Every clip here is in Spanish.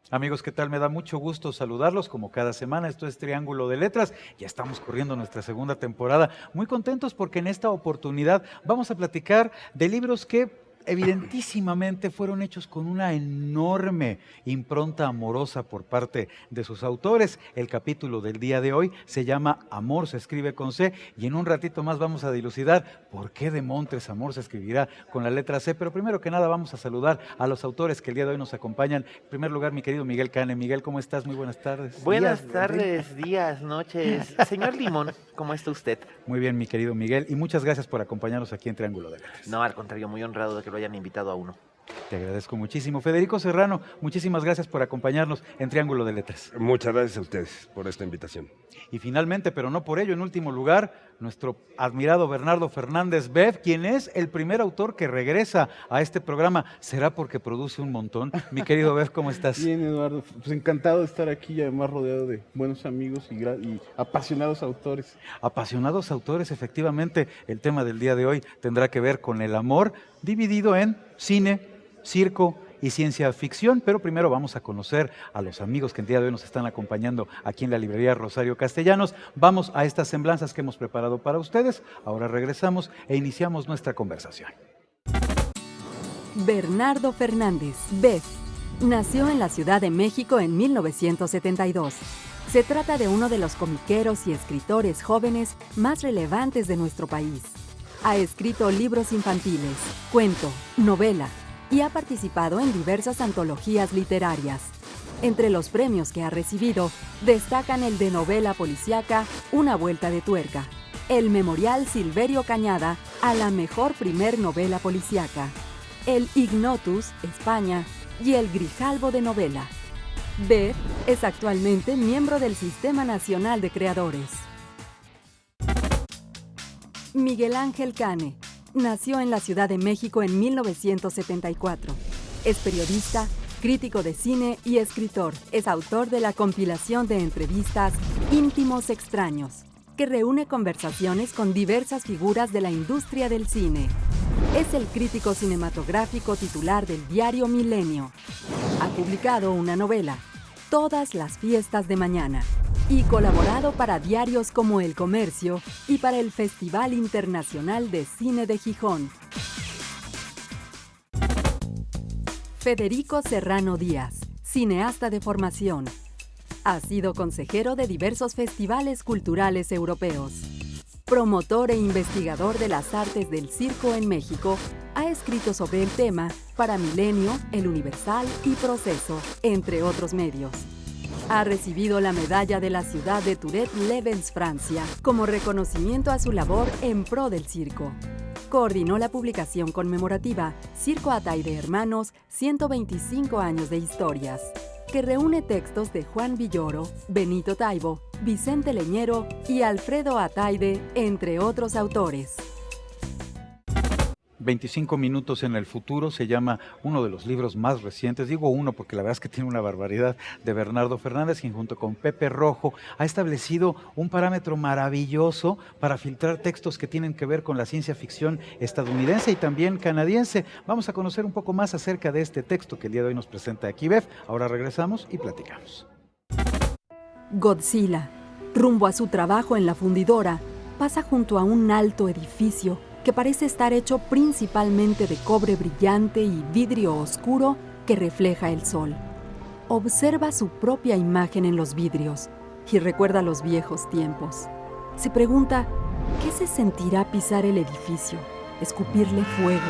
Amigos, ¿qué tal? Me da mucho gusto saludarlos como cada semana. Esto es Triángulo de Letras. Ya estamos corriendo nuestra segunda temporada. Muy contentos porque en esta oportunidad vamos a platicar de libros que evidentísimamente fueron hechos con una enorme impronta amorosa por parte de sus autores. El capítulo del día de hoy se llama Amor se escribe con C y en un ratito más vamos a dilucidar por qué de Montres Amor se escribirá con la letra C. Pero primero que nada vamos a saludar a los autores que el día de hoy nos acompañan. En primer lugar, mi querido Miguel Cane. Miguel, ¿cómo estás? Muy buenas tardes, días, Buenas en fin. tardes, días, noches. Señor Limón, ¿cómo está usted? Muy bien, mi querido Miguel, y muchas gracias por acompañarnos aquí en Triángulo de Letras. No, al contrario, muy honrado de que lo hayan invitado a uno. Te agradezco muchísimo. Federico Serrano, muchísimas gracias por acompañarnos en Triángulo de Letras. Muchas gracias a ustedes por esta invitación. Y finalmente, pero no por ello, en último lugar, nuestro admirado Bernardo Fernández Bev, quien es el primer autor que regresa a este programa. ¿Será porque produce un montón? Mi querido Bev, ¿cómo estás? Bien, Eduardo, pues encantado de estar aquí y además rodeado de buenos amigos y apasionados autores. Apasionados autores, efectivamente, el tema del día de hoy tendrá que ver con el amor, dividido en cine, circo y ciencia ficción, pero primero vamos a conocer a los amigos que el día de hoy nos están acompañando aquí en la librería Rosario Castellanos. Vamos a estas semblanzas que hemos preparado para ustedes. Ahora regresamos e iniciamos nuestra conversación. Bernardo Fernández, Bev, nació en la Ciudad de México en 1972. Se trata de uno de los comiqueros y escritores jóvenes más relevantes de nuestro país. Ha escrito libros infantiles, cuento, novela y ha participado en diversas antologías literarias. Entre los premios que ha recibido, destacan el de novela policíaca Una vuelta de tuerca, el Memorial Silverio Cañada a la mejor primer novela policíaca, el Ignotus, España, y el Grijalbo de novela. Bev es actualmente miembro del Sistema Nacional de Creadores. Miguel Ángel Cane nació en la Ciudad de México en 1974. Es periodista, crítico de cine y escritor. Es autor de la compilación de entrevistas Íntimos Extraños, que reúne conversaciones con diversas figuras de la industria del cine. Es el crítico cinematográfico titular del diario Milenio. Ha publicado una novela, Todas las fiestas de mañana, y colaborado para diarios como El Comercio y para el Festival Internacional de Cine de Gijón. Federico Serrano Díaz, cineasta de formación. Ha sido consejero de diversos festivales culturales europeos. Promotor e investigador de las artes del circo en México, ha escrito sobre el tema para Milenio, El Universal y Proceso, entre otros medios. Ha recibido la medalla de la ciudad de Tourette-Levens, Francia, como reconocimiento a su labor en pro del circo. Coordinó la publicación conmemorativa Circo Ataide Hermanos, 125 años de historias, que reúne textos de Juan Villoro, Benito Taibo, Vicente Leñero y Alfredo Ataide, entre otros autores. 25 minutos en el futuro se llama uno de los libros más recientes, digo uno porque la verdad es que tiene una barbaridad, de Bernardo Fernández, quien junto con Pepe Rojo ha establecido un parámetro maravilloso para filtrar textos que tienen que ver con la ciencia ficción estadounidense y también canadiense. Vamos a conocer un poco más acerca de este texto que el día de hoy nos presenta aquí Bev. Ahora regresamos y platicamos. Godzilla, rumbo a su trabajo en la fundidora, pasa junto a un alto edificio que parece estar hecho principalmente de cobre brillante y vidrio oscuro que refleja el sol. Observa su propia imagen en los vidrios y recuerda los viejos tiempos. Se pregunta, ¿qué se sentirá pisar el edificio, escupirle fuego,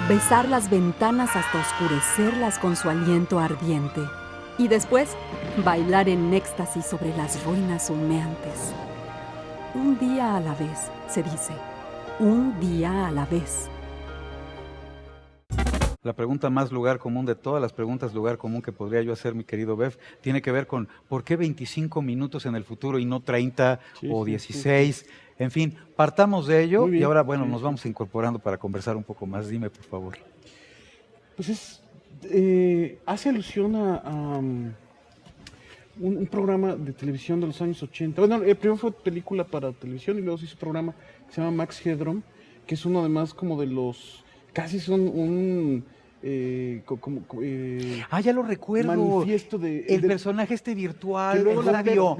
besar las ventanas hasta oscurecerlas con su aliento ardiente y después bailar en éxtasis sobre las ruinas humeantes? Un día a la vez, se dice. Un día a la vez. La pregunta más lugar común de todas las preguntas lugar común que podría yo hacer, mi querido Bev, tiene que ver con ¿por qué 25 minutos en el futuro y no 30 o 16? En fin, partamos de ello y ahora, bueno, nos vamos incorporando para conversar un poco más. Dime, por favor. Pues hace alusión a un programa de televisión de los años 80. Bueno, primero fue película para televisión y luego se hizo un programa que se llama Max Headroom, que es uno además como de los, casi son un Ya lo recuerdo. manifiesto El personaje que virtual, luego, el sabio.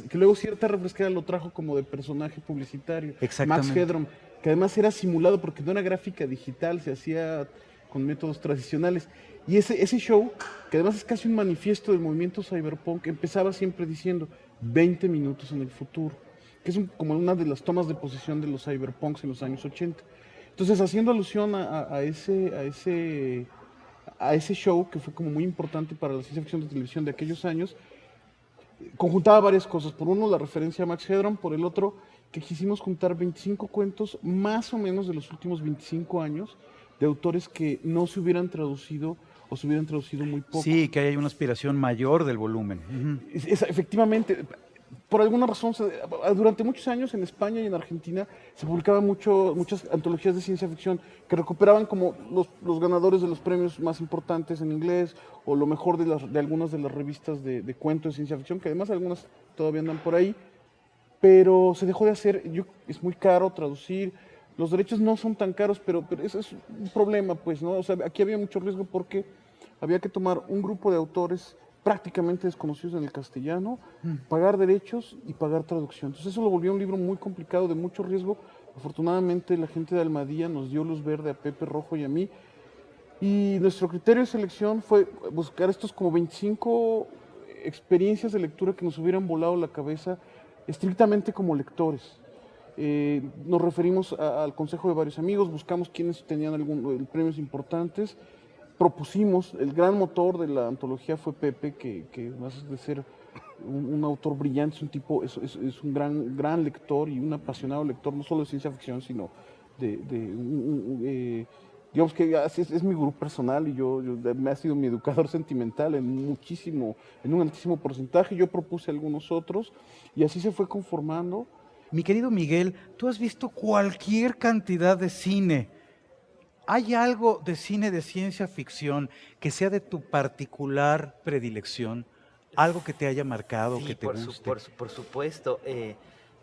que luego cierta refrescada lo trajo como de personaje publicitario. Exactamente. Max Headroom, que además era simulado porque no era gráfica digital, se hacía con métodos tradicionales. Y ese show, que además es casi un manifiesto del movimiento cyberpunk, empezaba siempre diciendo 20 minutos en el futuro, que es como una de las tomas de posesión de los cyberpunks en los años 80. Entonces, haciendo alusión a ese show, que fue como muy importante para la ciencia ficción de televisión de aquellos años, conjuntaba varias cosas. Por uno, la referencia a Max Headroom, por el otro, que quisimos juntar 25 cuentos más o menos de los últimos 25 años, de autores que no se hubieran traducido o se hubieran traducido muy poco. Sí, que hay una aspiración mayor del volumen. Ujú. Efectivamente, por alguna razón, durante muchos años en España y en Argentina se publicaban muchas antologías de ciencia ficción que recuperaban como los ganadores de los premios más importantes en inglés o lo mejor de algunas de las revistas de cuentos de ciencia ficción, que además algunas todavía andan por ahí, pero se dejó de hacer. Es muy caro traducir. Los derechos no son tan caros, pero eso es un problema, pues, ¿no? O sea, aquí había mucho riesgo porque había que tomar un grupo de autores prácticamente desconocidos en el castellano, pagar derechos y pagar traducción. Entonces eso lo volvió un libro muy complicado, de mucho riesgo. Afortunadamente la gente de Almadía nos dio luz verde a Pepe Rojo y a mí. Y nuestro criterio de selección fue buscar estos como 25 experiencias de lectura que nos hubieran volado la cabeza estrictamente como lectores. Nos referimos al consejo de varios amigos, buscamos quienes tenían premios importantes, propusimos, el gran motor de la antología fue Pepe, que además de ser un autor brillante, es un gran lector y un apasionado lector, no solo de ciencia ficción, sino digamos que es mi gurú personal y me ha sido mi educador sentimental en un altísimo porcentaje. Yo propuse algunos otros y así se fue conformando. Mi querido Miguel, tú has visto cualquier cantidad de cine. ¿Hay algo de cine de ciencia ficción que sea de tu particular predilección? ¿Algo que te haya marcado, Sí, que te guste? por supuesto.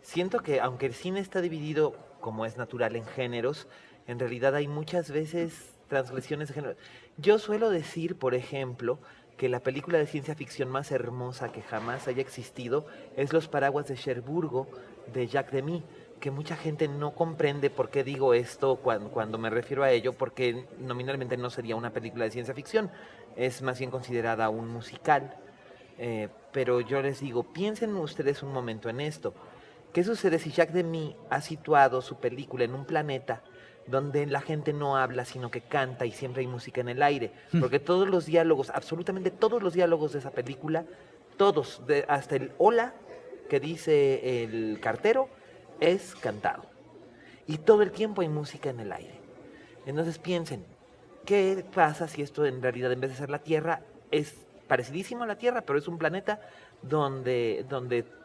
Siento que aunque el cine está dividido, como es natural, en géneros, en realidad hay muchas veces transgresiones de género. Yo suelo decir, por ejemplo, que la película de ciencia ficción más hermosa que jamás haya existido es Los paraguas de Cherburgo, de Jacques Demy, que mucha gente no comprende por qué digo esto cuando me refiero a ello, porque nominalmente no sería una película de ciencia ficción, es más bien considerada un musical. Pero yo les digo, piensen ustedes un momento en esto. ¿Qué sucede si Jacques Demy ha situado su película en un planeta donde la gente no habla, sino que canta y siempre hay música en el aire? Porque todos los diálogos, absolutamente todos los diálogos de esa película, todos, hasta el hola que dice el cartero, es cantado. Y todo el tiempo hay música en el aire. Entonces piensen, ¿qué pasa si esto en realidad, en vez de ser la Tierra, es parecidísimo a la Tierra, pero es un planeta donde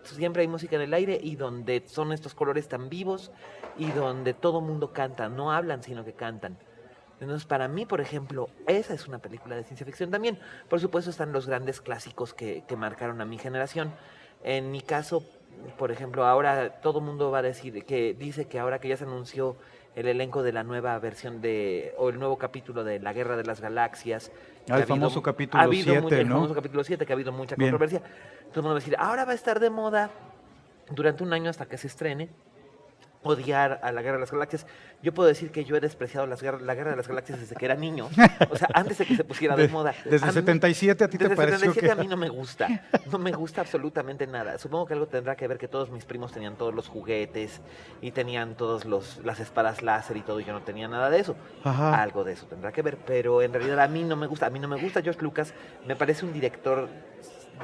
siempre hay música en el aire y donde son estos colores tan vivos y donde todo mundo canta, no hablan sino que cantan? Entonces para mí, por ejemplo, esa es una película de ciencia ficción también. Por supuesto están los grandes clásicos que marcaron a mi generación. En mi caso, por ejemplo, ahora todo el mundo va a decir dice que ahora que ya se anunció el elenco de la nueva versión o el nuevo capítulo de La Guerra de las Galaxias. El famoso capítulo 7, ¿no? El famoso capítulo 7, que ha habido mucha controversia. Todo el mundo va a decir, ahora va a estar de moda durante un año hasta que se estrene odiar a La Guerra de las Galaxias. Yo puedo decir que yo he despreciado la Guerra de las Galaxias desde que era niño. O sea, antes de que se pusiera de moda. Desde 77 a ti te pareció que... Desde 77 a mí no me gusta. No me gusta absolutamente nada. Supongo que algo tendrá que ver que todos mis primos tenían todos los juguetes y tenían todas las espadas láser y todo. Y yo no tenía nada de eso. Ajá. Algo de eso tendrá que ver. Pero en realidad a mí no me gusta. A mí no me gusta George Lucas. Me parece un director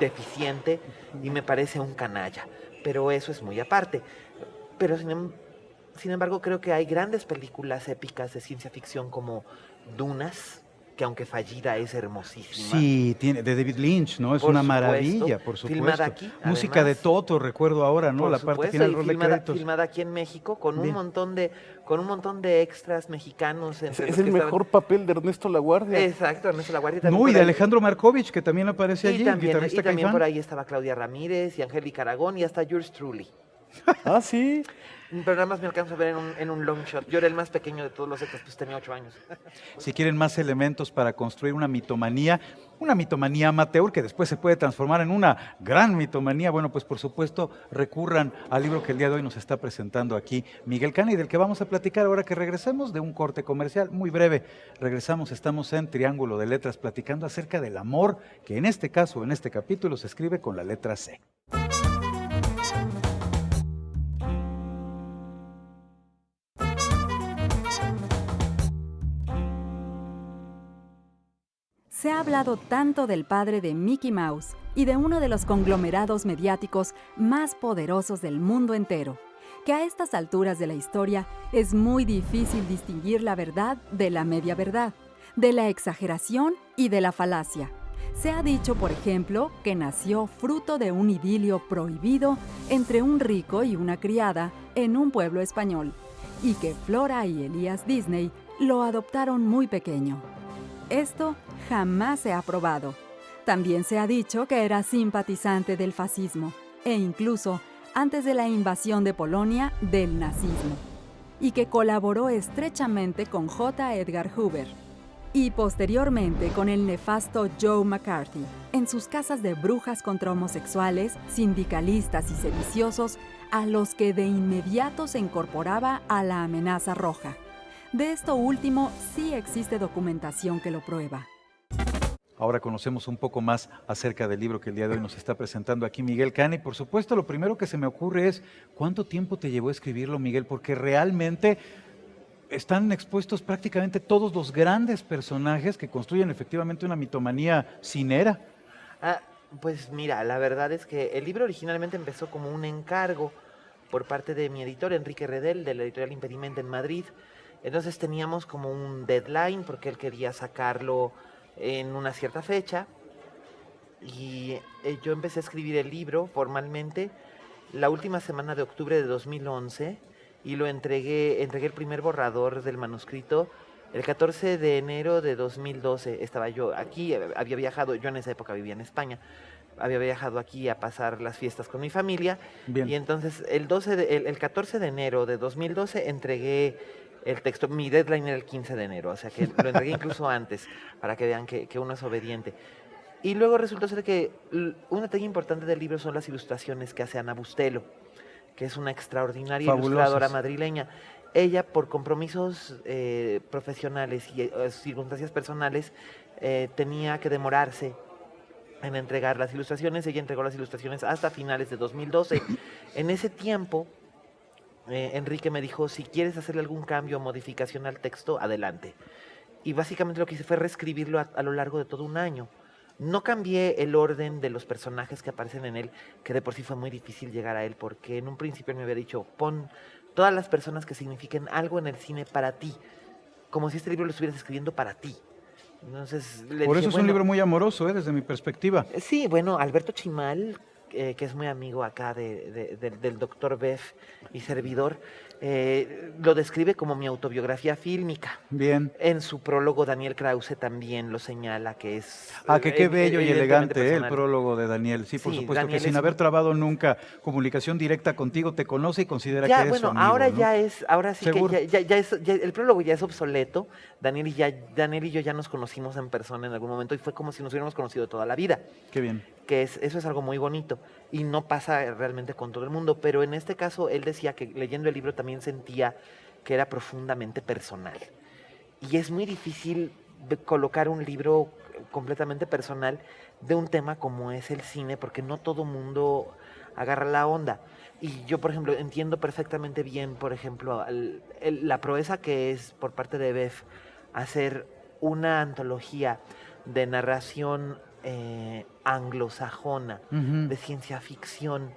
deficiente y me parece un canalla. Pero eso es muy aparte. Pero sin embargo, creo que hay grandes películas épicas de ciencia ficción como Dunas, que aunque fallida es hermosísima. Sí, de David Lynch, ¿no? Es Por una supuesto, maravilla, por supuesto. filmada aquí, Música además. de Toto, recuerdo ahora, ¿no? Por La parte supuesto, final, y rol de créditos. filmada aquí en México con Bien. un montón de extras mexicanos. Es el mejor papel de Ernesto Laguardia. Exacto, Ernesto Laguardia. No, y de Alejandro Markovich, que también aparece allí, guitarrista también Caifán. por ahí estaba Claudia Ramírez y Angélica Aragón y hasta Yours Truly. Ah, sí. Pero nada más me alcanzo a ver en un long shot. Yo era el más pequeño de todos los Zetas, pues tenía 8 años. Si quieren más elementos para construir una mitomanía amateur que después se puede transformar en una gran mitomanía, bueno, pues por supuesto recurran al libro que el día de hoy nos está presentando aquí Miguel Cani, del que vamos a platicar ahora que regresemos de un corte comercial muy breve. Regresamos, estamos en Triángulo de Letras platicando acerca del amor, que en este caso, en este capítulo, se escribe con la letra C. Se ha hablado tanto del padre de Mickey Mouse y de uno de los conglomerados mediáticos más poderosos del mundo entero, que a estas alturas de la historia es muy difícil distinguir la verdad de la media verdad, de la exageración y de la falacia. Se ha dicho, por ejemplo, que nació fruto de un idilio prohibido entre un rico y una criada en un pueblo español, y que Flora y Elías Disney lo adoptaron muy pequeño. Esto jamás se ha probado. También se ha dicho que era simpatizante del fascismo e incluso, antes de la invasión de Polonia, del nazismo, y que colaboró estrechamente con J. Edgar Hoover y posteriormente con el nefasto Joe McCarthy en sus casas de brujas contra homosexuales, sindicalistas y sediciosos, a los que de inmediato se incorporaba a la amenaza roja. De esto último sí existe documentación que lo prueba. Ahora conocemos un poco más acerca del libro que el día de hoy nos está presentando aquí Miguel Cani. Por supuesto, lo primero que se me ocurre es, ¿cuánto tiempo te llevó a escribirlo, Miguel? Porque realmente están expuestos prácticamente todos los grandes personajes que construyen efectivamente una mitomanía cinera. Pues mira, la verdad es que el libro originalmente empezó como un encargo por parte de mi editor, Enrique Redel, de la editorial Impedimenta en Madrid. Entonces teníamos como un deadline porque él quería sacarlo en una cierta fecha y yo empecé a escribir el libro formalmente la última semana de octubre de 2011 y entregué el primer borrador del manuscrito el 14 de enero de 2012. Estaba yo aquí, había viajado, yo en esa época vivía en España, había viajado aquí a pasar las fiestas con mi familia. Bien. Y entonces el 14 de enero de 2012 entregué el texto. Mi deadline era el 15 de enero, o sea que lo entregué incluso antes, para que vean que uno es obediente. Y luego resultó ser que un detalle importante del libro son las ilustraciones que hace Ana Bustelo, que es una extraordinaria ilustradora madrileña. Ella, por compromisos profesionales y circunstancias personales, tenía que demorarse en entregar las ilustraciones. Ella entregó las ilustraciones hasta finales de 2012. En ese tiempo, Enrique me dijo, si quieres hacerle algún cambio o modificación al texto, adelante. Y básicamente lo que hice fue reescribirlo a lo largo de todo un año. No cambié el orden de los personajes que aparecen en él, que de por sí fue muy difícil llegar a él, porque en un principio él me había dicho, pon todas las personas que signifiquen algo en el cine para ti, como si este libro lo estuvieras escribiendo para ti. Entonces, Por eso es un libro muy amoroso, desde mi perspectiva. Sí, bueno, Alberto Chimal, que es muy amigo acá del doctor Beff y servidor, lo describe como mi autobiografía fílmica. Bien. En su prólogo, Daniel Krause también lo señala, que es... Que qué bello y elegante el personal. prólogo de Daniel. Sí, por Sí, supuesto, Daniel que sin haber trabado nunca comunicación directa contigo, te conoce y considera Ya, que eres bueno, su amigo, ahora ¿no? ahora sí ¿Seguro? que el prólogo ya es obsoleto. Daniel y yo ya nos conocimos en persona en algún momento y fue como si nos hubiéramos conocido toda la vida. Qué bien. Eso es algo muy bonito y no pasa realmente con todo el mundo, pero en este caso él decía que leyendo el libro también sentía que era profundamente personal. Y es muy difícil colocar un libro completamente personal de un tema como es el cine, porque no todo mundo agarra la onda. Y yo, por ejemplo, entiendo perfectamente bien, por ejemplo, la proeza que es por parte de Beff hacer una antología de narración anglosajona, de ciencia ficción,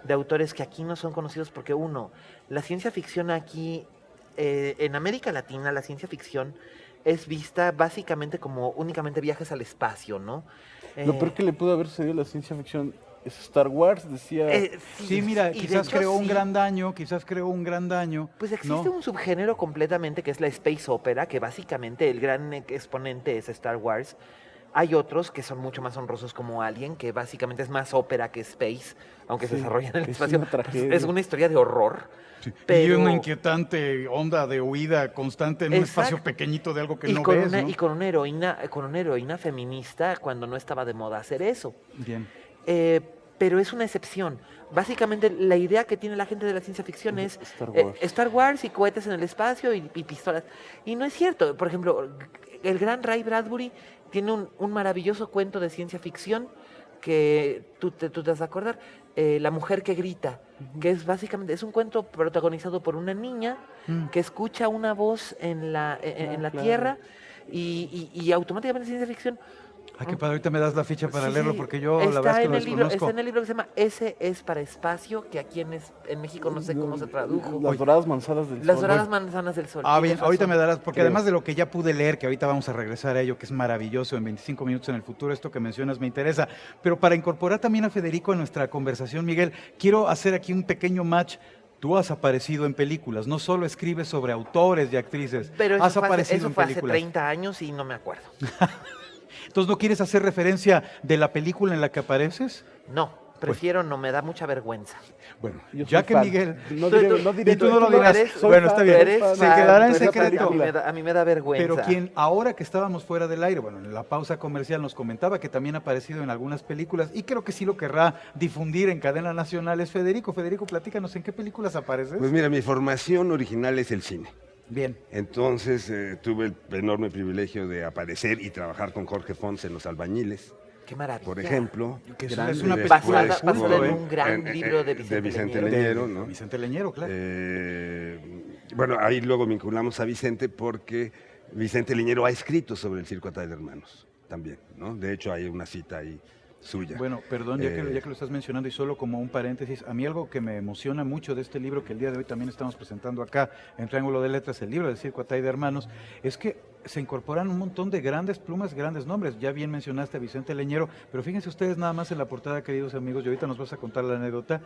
de autores que aquí no son conocidos porque la ciencia ficción aquí, en América Latina, la ciencia ficción es vista básicamente como únicamente viajes al espacio, ¿no? Lo peor que le pudo haber sucedido a la ciencia ficción es Star Wars, decía... Sí, mira, y de quizás hecho, creó un sí. gran daño, Pues existe un subgénero completamente que es la space opera, que básicamente el gran exponente es Star Wars, Hay otros que son mucho más honrosos como Alien, que básicamente es más ópera que space, aunque se Sí, desarrolla en el es espacio. una tragedia. Es una historia de horror. Y Pero, una inquietante onda de huida constante en un espacio Exacto. pequeñito de algo que y no con ves, una, ¿no? y con una heroína feminista cuando no estaba de moda hacer eso. Bien. Pero es una excepción. Básicamente la idea que tiene la gente de la ciencia ficción es Star Wars. Star Wars y cohetes en el espacio y pistolas. Y no es cierto. Por ejemplo, el gran Ray Bradbury tiene un maravilloso cuento de ciencia ficción que tú te vas a acordar, La mujer que grita, que es básicamente, es un cuento protagonizado por una niña que escucha una voz en la Claro. tierra y automáticamente ciencia ficción. Ay, qué padre, ahorita me das la ficha para Sí, leerlo sí, porque yo la verdad es que lo desconozco. está en el libro que se llama S es para espacio, que aquí en México no sé cómo se tradujo. Las doradas manzanas del Las sol. doradas manzanas del sol. Ah, tienes bien, ahorita razón. me darás, porque Creo. además de lo que ya pude leer, que ahorita vamos a regresar a ello, que es maravilloso en 25 minutos en el futuro, esto que mencionas me interesa. Pero para incorporar también a Federico a nuestra conversación, Miguel, quiero hacer aquí un pequeño match. Tú has aparecido en películas, no solo escribes sobre autores y actrices, Pero has eso aparecido en fue hace películas. 30 años y no me acuerdo. Entonces, ¿no quieres hacer referencia de la película en la que apareces? No, prefiero no, me da mucha vergüenza. Bueno, Yo ya soy que fan. Miguel... No Tú- diré, tú- no diré, y tú no lo no dirás. eres- soy Bueno, fan, está bien. soy Eres fan Se fan, quedará en tú eres fan, secreto. A mí me da vergüenza. Pero quien ahora que estábamos fuera del aire, bueno, en la pausa comercial nos comentaba que también ha aparecido en algunas películas y creo que sí lo querrá difundir en cadena nacional es Federico. Federico, platícanos, ¿en qué películas apareces? Pues mira, mi formación original es el cine. Bien. Entonces tuve el enorme privilegio de aparecer y trabajar con Jorge Fons en Los Albañiles, Qué maravilla. por ejemplo. Que es Grande. una Después, película basada culto, en ¿eh? un gran libro de Vicente Leñero. Leñero, ¿no? Vicente Leñero, claro. Bueno, ahí luego vinculamos a Vicente porque Vicente Leñero ha escrito sobre el circo Atay de Hermanos también, ¿no? De hecho, hay una cita ahí suya. Bueno, perdón, ya que lo estás mencionando y solo como un paréntesis, a mí algo que me emociona mucho de este libro que el día de hoy también estamos presentando acá en Triángulo de Letras, el libro del Circo Atay de Hermanos, es que se incorporan un montón de grandes plumas, grandes nombres. Ya bien mencionaste a Vicente Leñero, pero fíjense ustedes nada más en la portada, queridos amigos, y ahorita nos vas a contar la anécdota.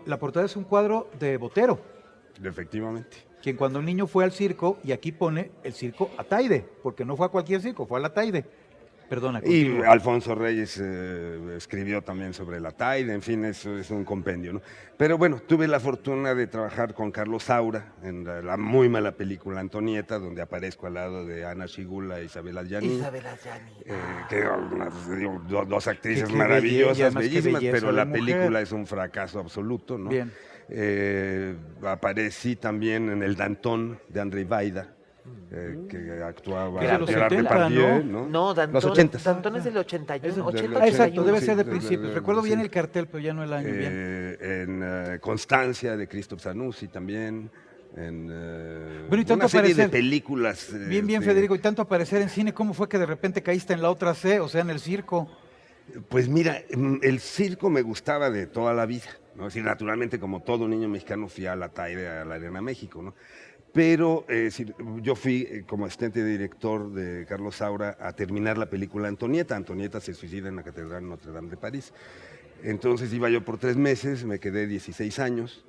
La portada es un cuadro de Botero, Efectivamente. quien cuando niño fue al circo, y aquí pone el circo Ataide, porque no fue a cualquier circo, fue al Ataide. Perdona, Y contigo. Alfonso Reyes escribió también sobre la Taide, en fin, eso es un compendio, ¿no? Pero bueno, tuve la fortuna de trabajar con Carlos Saura en la muy mala película Antonieta, donde aparezco al lado de Ana Shigula e Isabel Allani. Isabel Allani. Que eran dos actrices Qué maravillosas, belleza, además, qué bellísimas, belleza pero de la mujer. película es un fracaso absoluto, ¿no? Bien. Aparecí también en El Dantón de André Vaida, que actuaba Que es de los Gerard 70, Depardieu, ¿no? No, Dantón, Los 80. Dantón es del 81, Es del 80, Ah, exacto, 81. debe sí, ser de de- principios. de- Recuerdo bien sí. el cartel, pero ya no el año. Bien. En Constancia de Christoph Zanussi también, en Bueno, y tanto una serie de aparecer- películas. Bien, bien, Federico. Y tanto aparecer en cine, ¿cómo fue que de repente caíste en la otra C, o sea, en el circo? Pues mira, el circo me gustaba de toda la vida, ¿no? Es decir, naturalmente, como todo niño mexicano, fui a la Taide, a la Arena México, ¿no? Pero yo fui como asistente de director de Carlos Saura a terminar la película Antonieta. Antonieta se suicida en la Catedral Notre Dame de París. Entonces iba yo por 3 meses, me quedé 16 años.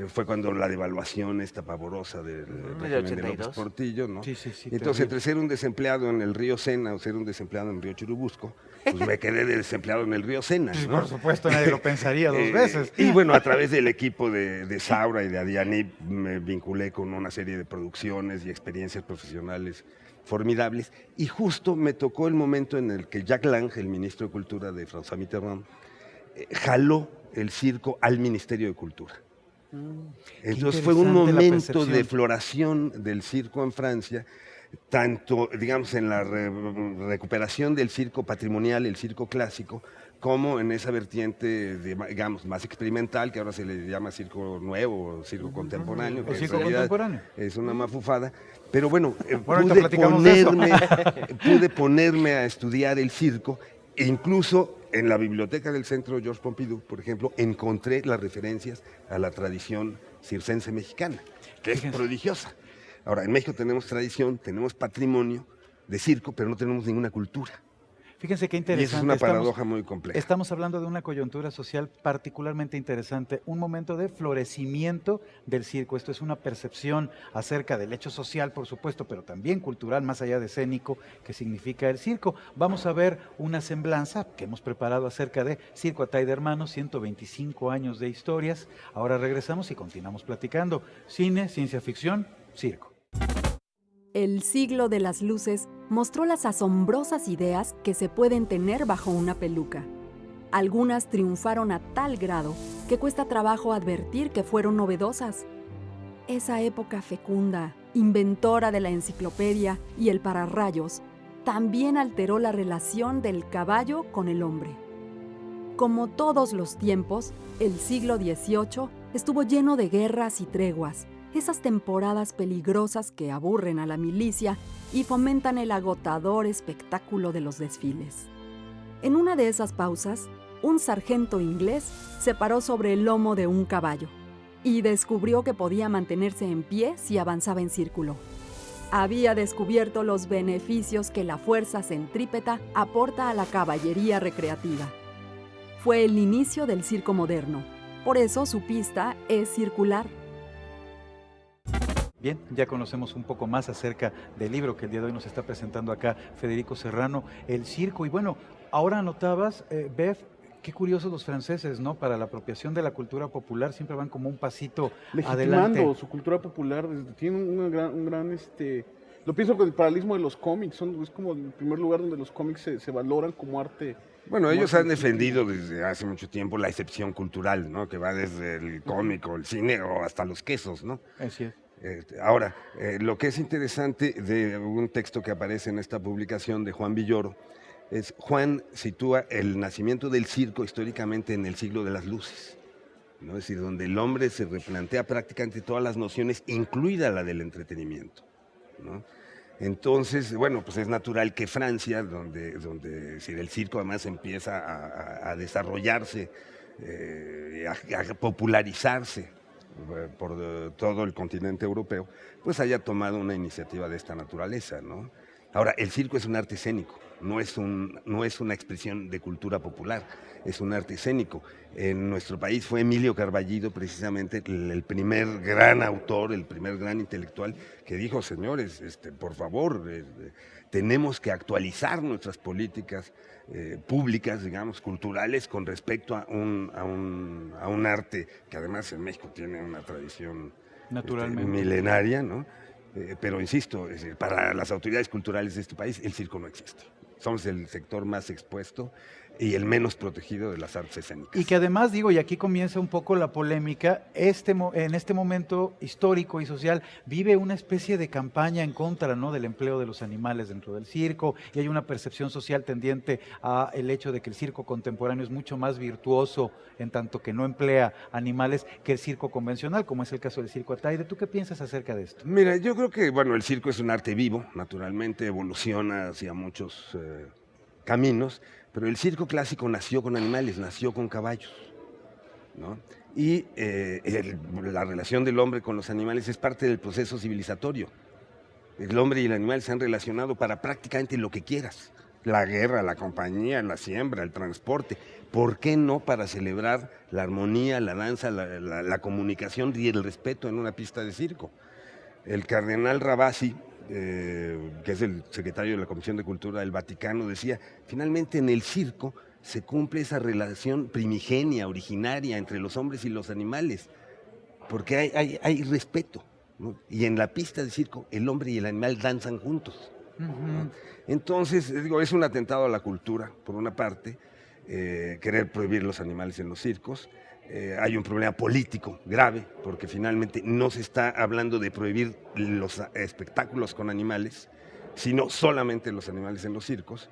Fue cuando la devaluación esta pavorosa del régimen de 82. López Portillo, ¿no? Sí, sí, sí, Entonces, terrible. entre ser un desempleado en el río Sena o ser un desempleado en el río Churubusco, pues me quedé de desempleado en el río Sena, Sí, ¿no? por supuesto, nadie lo pensaría dos veces. Y bueno, a través del equipo de Saura y de Adiani me vinculé con una serie de producciones y experiencias profesionales formidables. Y justo me tocó el momento en el que Jacques Lange, el ministro de Cultura de François Mitterrand, jaló el circo al Ministerio de Cultura. Entonces fue un interesante la momento de percepción. floración del circo en Francia, tanto, digamos, en la recuperación del circo patrimonial, el circo clásico, como en esa vertiente, digamos, más experimental, que ahora se le llama circo nuevo, circo contemporáneo. que O en circo realidad contemporáneo. Es una mafufada. Pero bueno, Bueno, ahorita platicamos de eso. pude ponerme a estudiar el circo, e incluso en la biblioteca del Centro Georges Pompidou, por ejemplo, encontré las referencias a la tradición circense mexicana, que es Fíjense. prodigiosa. Ahora, en México tenemos tradición, tenemos patrimonio de circo, pero no tenemos ninguna cultura. Fíjense qué Y interesante. esa es una Estamos- paradoja muy compleja. Estamos hablando de una coyuntura social particularmente interesante, un momento de florecimiento del circo. Esto es una percepción acerca del hecho social, por supuesto, pero también cultural, más allá de escénico, que significa el circo. Vamos a ver una semblanza que hemos preparado acerca de Circo Atay de Hermanos, 125 años de historias. Ahora regresamos y continuamos platicando. Cine, ciencia ficción, circo. El siglo de las luces mostró las asombrosas ideas que se pueden tener bajo una peluca. Algunas triunfaron a tal grado que cuesta trabajo advertir que fueron novedosas. Esa época fecunda, inventora de la enciclopedia y el pararrayos, también alteró la relación del caballo con el hombre. Como todos los tiempos, el siglo XVIII estuvo lleno de guerras y treguas, esas temporadas peligrosas que aburren a la milicia y fomentan el agotador espectáculo de los desfiles. En una de esas pausas, un sargento inglés se paró sobre el lomo de un caballo y descubrió que podía mantenerse en pie si avanzaba en círculo. Había descubierto los beneficios que la fuerza centrípeta aporta a la caballería recreativa. Fue el inicio del circo moderno, por eso su pista es circular. Bien, ya conocemos un poco más acerca del libro que el día de hoy nos está presentando acá Federico Serrano, El circo. Y bueno, ahora anotabas, Bev, qué curiosos los franceses, ¿no? Para la apropiación de la cultura popular siempre van como un pasito Legitimando adelante. su cultura popular, tienen un gran lo pienso con el paralelismo de los cómics, es como el primer lugar donde los cómics se valoran como arte. Bueno, como ellos arte han distintivo. defendido desde hace mucho tiempo la excepción cultural, ¿no? Que va desde el cómico, el cine o hasta los quesos, ¿no? Así es. Ahora, lo que es interesante de un texto que aparece en esta publicación de Juan Villoro es Juan sitúa el nacimiento del circo históricamente en el siglo de las luces, ¿no? Es decir, donde el hombre se replantea prácticamente todas las nociones, incluida la del entretenimiento, ¿no? Entonces, bueno, pues es natural que Francia, donde es decir, el circo además empieza a desarrollarse, a popularizarse por todo el continente europeo, pues haya tomado una iniciativa de esta naturaleza, ¿no? Ahora, el circo es un arte escénico, no es una expresión de cultura popular, es un arte escénico. En nuestro país fue Emilio Carballido precisamente el primer gran autor, el primer gran intelectual que dijo, señores, por favor, tenemos que actualizar nuestras políticas públicas, digamos, culturales con respecto a un arte que además en México tiene una tradición Naturalmente. milenaria, ¿no? Pero insisto, es decir, para las autoridades culturales de este país el circo no existe. Somos el sector más expuesto y el menos protegido de las artes escénicas. Y que además, digo, y aquí comienza un poco la polémica, en este momento histórico y social vive una especie de campaña en contra, ¿no?, del empleo de los animales dentro del circo, y hay una percepción social tendiente a el hecho de que el circo contemporáneo es mucho más virtuoso en tanto que no emplea animales que el circo convencional, como es el caso del Circo Ataide. ¿Tú qué piensas acerca de esto? Mira, yo creo que, bueno, el circo es un arte vivo, naturalmente evoluciona hacia muchos caminos, pero el circo clásico nació con animales, nació con caballos, ¿no? Y la relación del hombre con los animales es parte del proceso civilizatorio. El hombre y el animal se han relacionado para prácticamente lo que quieras. La guerra, la compañía, la siembra, el transporte. ¿Por qué no para celebrar la armonía, la danza, la comunicación y el respeto en una pista de circo? El cardenal Ravasi, que es el secretario de la Comisión de Cultura del Vaticano, decía, finalmente en el circo se cumple esa relación primigenia, originaria entre los hombres y los animales, porque hay respeto, ¿no? Y en la pista de circo el hombre y el animal danzan juntos, ¿no? Entonces, digo, es un atentado a la cultura, por una parte, querer prohibir los animales en los circos. Hay un problema político grave, porque finalmente no se está hablando de prohibir los espectáculos con animales, sino solamente los animales en los circos.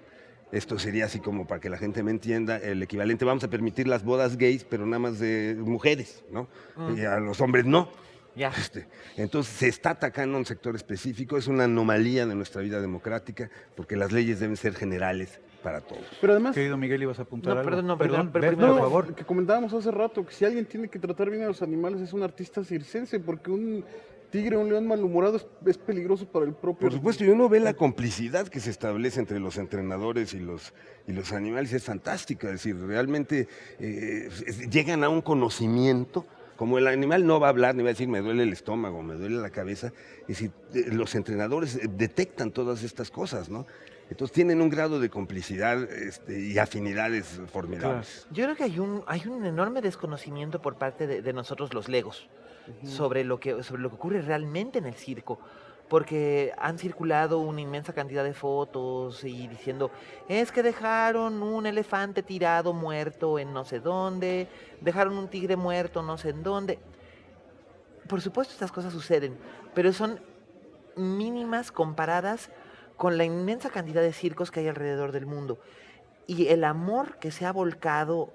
Esto sería así como, para que la gente me entienda, el equivalente, vamos a permitir las bodas gays, pero nada más de mujeres, ¿no? Y a los hombres no. Ya. Entonces se está atacando a un sector específico, es una anomalía de nuestra vida democrática, porque las leyes deben ser generales para todos. Pero además, Querido Miguel, ibas a apuntar No, algo. perdón, pero Bev, primero, por favor. que comentábamos hace rato, que si alguien tiene que tratar bien a los animales es un artista circense, porque tigre, un león malhumorado es peligroso para el propio. Por supuesto, y uno ve la complicidad que se establece entre los entrenadores y los animales, es fantástica. Es decir, realmente llegan a un conocimiento. Como el animal no va a hablar ni va a decir me duele el estómago, me duele la cabeza, es decir, los entrenadores detectan todas estas cosas, ¿no? Entonces tienen un grado de complicidad y afinidades formidables. Yo creo que hay un enorme desconocimiento por parte de nosotros los legos sobre lo que ocurre realmente en el circo. Porque han circulado una inmensa cantidad de fotos y diciendo, es que dejaron un elefante tirado muerto en no sé dónde, dejaron un tigre muerto no sé en dónde. Por supuesto estas cosas suceden, pero son mínimas comparadas con la inmensa cantidad de circos que hay alrededor del mundo. Y el amor que se ha volcado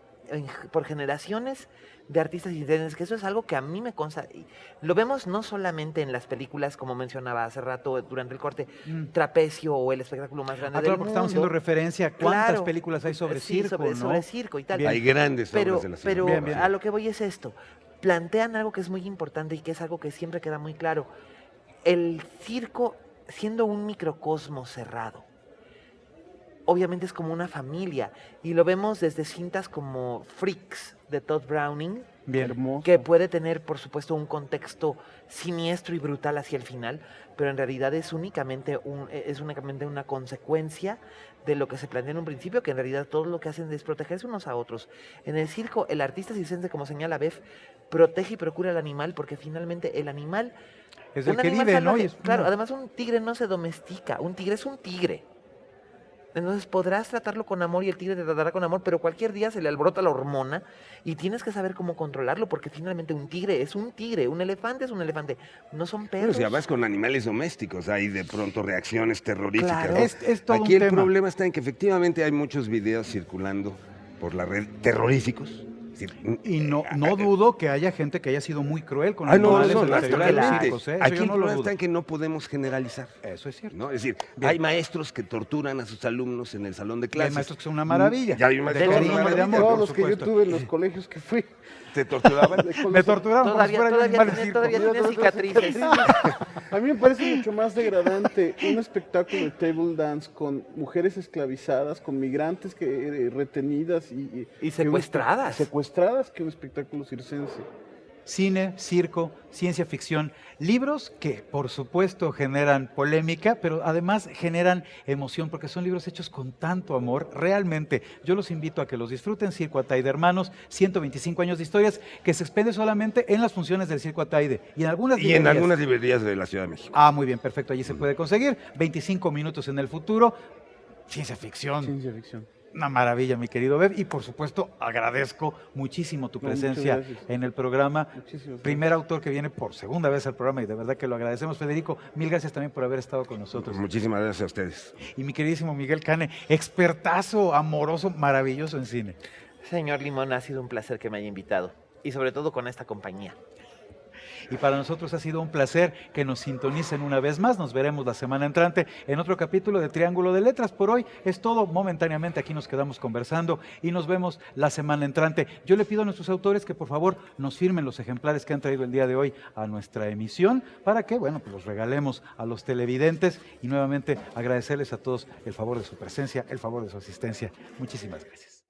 por generaciones de artistas independientes, que eso es algo que a mí me consta. Y lo vemos no solamente en las películas, como mencionaba hace rato durante el corte, Trapecio o El espectáculo más grande del claro, mundo. porque estamos haciendo referencia a cuántas Claro, películas hay sobre sí, circo, ¿no? sobre circo y tal. Bien. Hay grandes Pero, obras de la pero cinematografía. a lo que voy es esto. Plantean algo que es muy importante y que es algo que siempre queda muy claro. El circo, siendo un microcosmos cerrado, obviamente es como una familia. Y lo vemos desde cintas como Freaks, de Todd Browning, Bien. Hermoso. que puede tener, por supuesto, un contexto siniestro y brutal hacia el final, pero en realidad es únicamente una consecuencia de lo que se plantea en un principio, que en realidad todo lo que hacen es protegerse unos a otros. En el circo, el artista circense, como señala Bev, protege y procura al animal, porque finalmente el animal... Es el un que animal vive, ¿no? salvaje, Y es- claro, además un tigre no se domestica, un tigre es un tigre. Entonces podrás tratarlo con amor y el tigre te tratará con amor, pero cualquier día se le alborota la hormona y tienes que saber cómo controlarlo, porque finalmente un tigre es un tigre, un elefante es un elefante, no son Bueno, perros. si además con animales domésticos hay de pronto reacciones terroríficas. Claro. ¿no? Es todo Aquí un el tema. problema está en que efectivamente hay muchos videos circulando por la red terroríficos. Es decir, Y no dudo que haya gente que haya sido muy cruel con Ah, no, animales no, en no, la teoría de los naturalmente. circos, ¿eh? Eso Aquí yo el no lo problema dudo. está en que no podemos generalizar. Eso es cierto. ¿no? Es decir, Bien. hay maestros que torturan a sus alumnos en el salón de Y hay clases. maestros que son una maravilla. Ya hay un De maestro que cariño es una y de maravilla. amor, Todos por los que yo supuesto. tuve en los colegios que fui. Te torturaban. Me torturaron como si fuera yo un animal de circo. todavía tiene cicatrices. A mí me parece mucho más degradante un espectáculo de table dance con mujeres esclavizadas, con migrantes retenidas Y secuestradas. secuestradas que un espectáculo circense. Cine, circo, ciencia ficción, libros que por supuesto generan polémica, pero además generan emoción porque son libros hechos con tanto amor. Realmente, yo los invito a que los disfruten. Circo Ataide Hermanos, 125 años de historias, que se expende solamente en las funciones del Circo Ataide y en algunas Y en librerías. algunas librerías de la Ciudad de México. Ah, muy bien, perfecto, allí se puede conseguir. 25 minutos en el futuro, ciencia ficción. Ciencia ficción. Una maravilla, mi querido Bev. Y por supuesto, agradezco muchísimo tu No, muchas presencia gracias. en el programa. Muchísimas gracias. Primer autor que viene por segunda vez al programa y de verdad que lo agradecemos. Federico, mil gracias también por haber estado con nosotros. Muchísimas gracias a ustedes. Y mi queridísimo Miguel Cane, expertazo, amoroso, maravilloso en cine. Señor Limón, ha sido un placer que me haya invitado. Y sobre todo con esta compañía. Y para nosotros ha sido un placer que nos sintonicen una vez más. Nos veremos la semana entrante en otro capítulo de Triángulo de Letras. Por hoy es todo. Momentáneamente aquí nos quedamos conversando y nos vemos la semana entrante. Yo le pido a nuestros autores que por favor nos firmen los ejemplares que han traído el día de hoy a nuestra emisión para que, bueno, pues los regalemos a los televidentes y nuevamente agradecerles a todos el favor de su presencia, el favor de su asistencia. Muchísimas gracias.